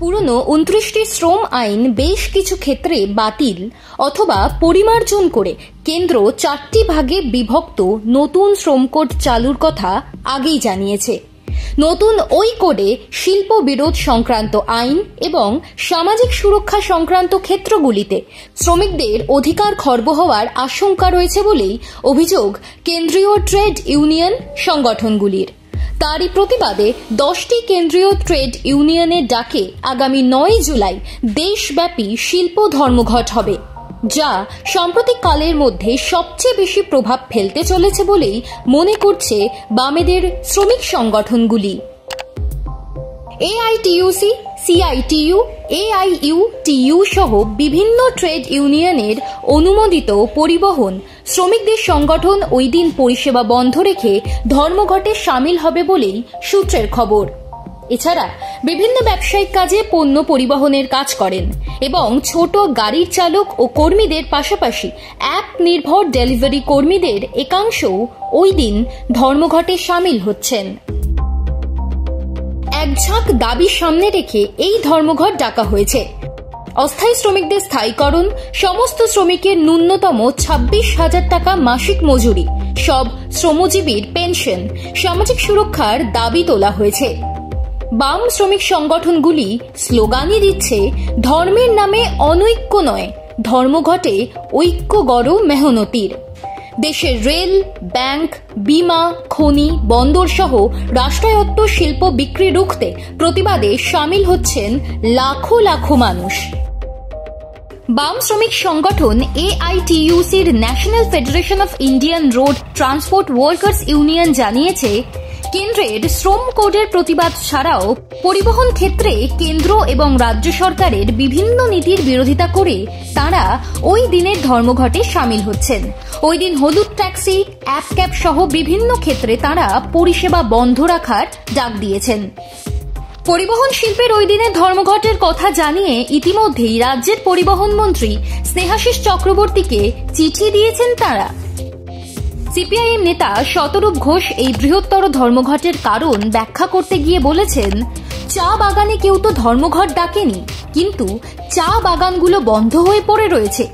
পুরনো 29টি শ্রম আইন বেশ কিছু ক্ষেত্রে বাতিল অথবা পরিমার্জন করে কেন্দ্র 4টি ভাগে বিভক্ত নতুন শ্রম কোড চালুর কথা আগেই জানিয়েছে। নতুন ওই কোডে শিল্প বিরোধ সংক্রান্ত আইন এবং সামাজিক সুরক্ষা সংক্রান্ত ক্ষেত্রগুলিতে শ্রমিকদের অধিকার খর্ব হওয়ার আশঙ্কা রয়েছে বলেই অভিযোগ কেন্দ্রীয় ট্রেড ইউনিয়ন সংগঠনগুলির। তারই প্রতিবাদে 10টি কেন্দ্রীয় ট্রেড ইউনিয়নের ডাকে আগামী 9 জুলাই দেশব্যাপী শিল্প ধর্মঘট হবে, যা সাম্প্রতিক কালের মধ্যে সবচেয়ে বেশি প্রভাব ফেলতে চলেছে বলেই মনে করছে বামেদের শ্রমিক সংগঠনগুলি। এআইটিইউসি, সিআইটিইউ, এআইইউটিইউ সহ বিভিন্ন ট্রেড ইউনিয়নের অনুমোদিত পরিবহন শ্রমিকদের সংগঠন ওই দিন পরিষেবা বন্ধ রেখে ধর্মঘটে সামিল হবে বলেই সূত্রের খবর। এছাড়া বিভিন্ন ব্যবসায়িক কাজে পণ্য পরিবহনের কাজ করেন এবং ছোট গাড়ির চালক ও কর্মীদের পাশাপাশি অ্যাপ নির্ভর ডেলিভারি কর্মীদের একাংশও ওই দিন ধর্মঘটে সামিল হচ্ছেন। এক ঝাঁক দাবি সামনে রেখে এই ধর্মঘট ডাকা হয়েছে। অস্থায়ী শ্রমিকদের স্থায়ীকরণ, সমস্ত শ্রমিকের ন্যূনতম 26,000 টাকা মাসিক মজুরি, সব শ্রমজীবীর পেনশন, সামাজিক সুরক্ষার দাবি তোলা হয়েছে। বাম শ্রমিক সংগঠনগুলি স্লোগানই দিচ্ছে, ধর্মের নামে অনৈক্য নয়, ধর্মঘটে ঐক্য গড় মেহনতির। দেশের রেল, ব্যাংক, বিমা, খনি, বন্দর সহ রাষ্ট্রায়ত্ত শিল্প বিক্রি রুখতে প্রতিবাদে সামিল হচ্ছেন লাখো লাখো মানুষ। বাম শ্রমিক সংগঠন এআইটিইউসির national federation of Indian road transport workers union জানিয়েছে, কেন্দ্রের শ্রম কোডের প্রতিবাদ ছাড়াও পরিবহন ক্ষেত্রে কেন্দ্র এবং রাজ্য সরকারের বিভিন্ন নীতির বিরোধিতা করে তারা ওই দিনের ধর্মঘটে সামিল হচ্ছেন। ওই দিন হলুদ ট্যাক্সি, অ্যাপ ক্যাব সহ বিভিন্ন ক্ষেত্রে তারা পরিষেবা বন্ধ রাখার ডাক দিয়েছেন। পরিবহন শিল্পের ওই দিনের ধর্মঘটের কথা জানিয়ে ইতিমধ্যেই রাজ্যের পরিবহন মন্ত্রী স্নেহাশিস চক্রবর্তীকে চিঠি দিয়েছেন তারা। সিপিআইএম নেতা শতরূপ ঘোষ এই বৃহত্তর ধর্মঘটের কারণ ব্যাখ্যা করতে গিয়ে বলেছেন, চা বাগানে কেউ তো ধর্মঘট ডাকেনি, কিন্তু চা বাগানগুলো বন্ধ হয়ে পড়ে রয়েছে।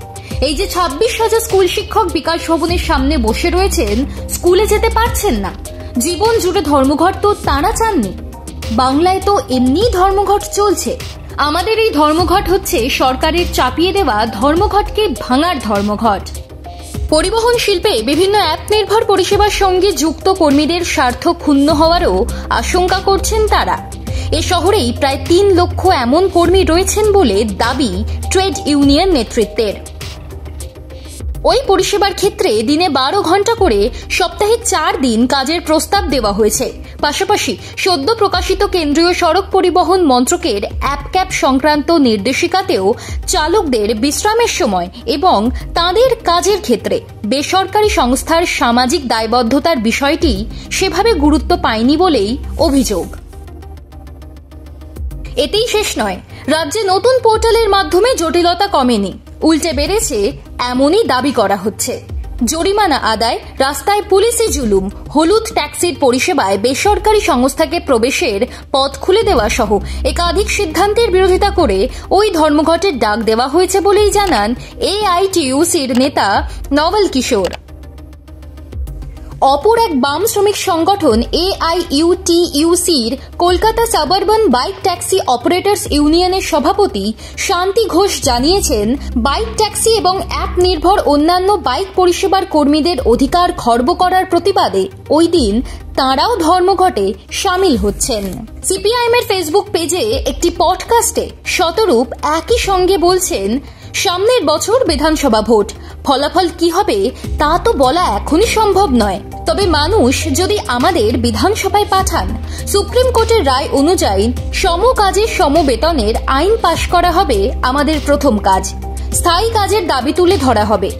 এই যে 26,000 স্কুল শিক্ষক বিকাশ ভবনের সামনে বসে রয়েছেন, স্কুলে যেতে পারছেন না, জীবন জুড়ে ধর্মঘট তো তারা চাননি। বাংলায় তো এমনি ধর্মঘট চলছে। আমাদের এই ধর্মঘট হচ্ছে সরকারের চাপিয়ে দেওয়া ধর্মঘটকে ভাঙার ধর্মঘট। পরিবহন শিল্পে বিভিন্ন অ্যাপ নির্ভর পরিষেবার সঙ্গে যুক্ত কর্মীদের স্বার্থ ক্ষুণ্ণ হওয়ারও আশঙ্কা করছেন তারা। এ শহরেই প্রায় 3 লক্ষ এমন কর্মী রয়েছেন বলে দাবি ট্রেড ইউনিয়ন নেতৃত্বের। ওই পরিষেবার ক্ষেত্রে দিনে 12 ঘন্টা করে সপ্তাহে 4 দিন কাজের প্রস্তাব দেওয়া হয়েছে। পাশাপাশি সদ্য প্রকাশিত কেন্দ্রীয় সড়ক পরিবহন মন্ত্রকের অ্যাপ ক্যাব সংক্রান্ত নির্দেশিকাতেও চালকদের বিশ্রামের সময় এবং তাদের কাজের ক্ষেত্রে বেসরকারি সংস্থার সামাজিক দায়বদ্ধতার বিষয়টি সেভাবে গুরুত্ব পায়নি বলেই অভিযোগ। এতেই শেষ নয়, রাজ্যে নতুন পোর্টালের মাধ্যমে জটিলতা কমেনি, উল্টে বেড়েছে এমনই দাবি করা হচ্ছে। জরিমানা আদায়, রাস্তায় পুলিশি জুলুম, হলুদ ট্যাক্সির পরিষেবায় বেসরকারি সংস্থাকে প্রবেশের পথ খুলে দেওয়া সহ একাধিক সিদ্ধান্তের বিরোধিতা করে ওই ধর্মঘটের ডাক দেওয়া হয়েছে বলেই জানান এআইটিইউসির নেতা নবল কিশোর। অপর এক বাম শ্রমিক সংগঠন এআইইউটিইউসির Kolkata suburban bike taxi operators ইউনিয়নের সভাপতি শান্তি ঘোষ জানিয়েছেন, বাইক ট্যাক্সি এবং অ্যাপ নির্ভর অন্যান্য বাইক পরিষেবার কর্মীদের অধিকার খর্ব করার প্রতিবাদে ওই দিন তাঁরাও ধর্মঘটে সামিল হচ্ছেন। সিপিআইএম এর ফেসবুক পেজে একটি পডকাস্টে শতরূপ একই সঙ্গে বলছেন, সামনের বছর বিধানসভা ভোট, ফলাফল কি হবে তা তো বলা এখনই সম্ভব নয়। তবে মানুষ যদি আমাদের বিধানসভায় পাঠান, সুপ্রিম কোর্টের রায় অনুযায়ী সম কাজে সম বেতনের আইন পাশ করা হবে আমাদের প্রথম কাজ। স্থায়ী কাজের দাবি তুলে ধরা হবে।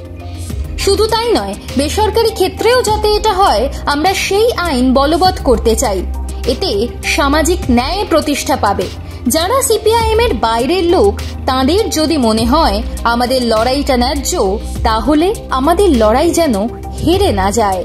শুধু তাই নয়, বেসরকারি ক্ষেত্রেও যাতে এটা হয়, আমরা সেই আইন বলবৎ করতে চাই। এতে সামাজিক ন্যায় প্রতিষ্ঠা পাবে। যারা সিপিআইএম এর বাইরের লোক, তাদের যদি মনে হয় আমাদের লড়াইটা ন্যায্য, তাহলে আমাদের লড়াই যেন হেরে না যায়।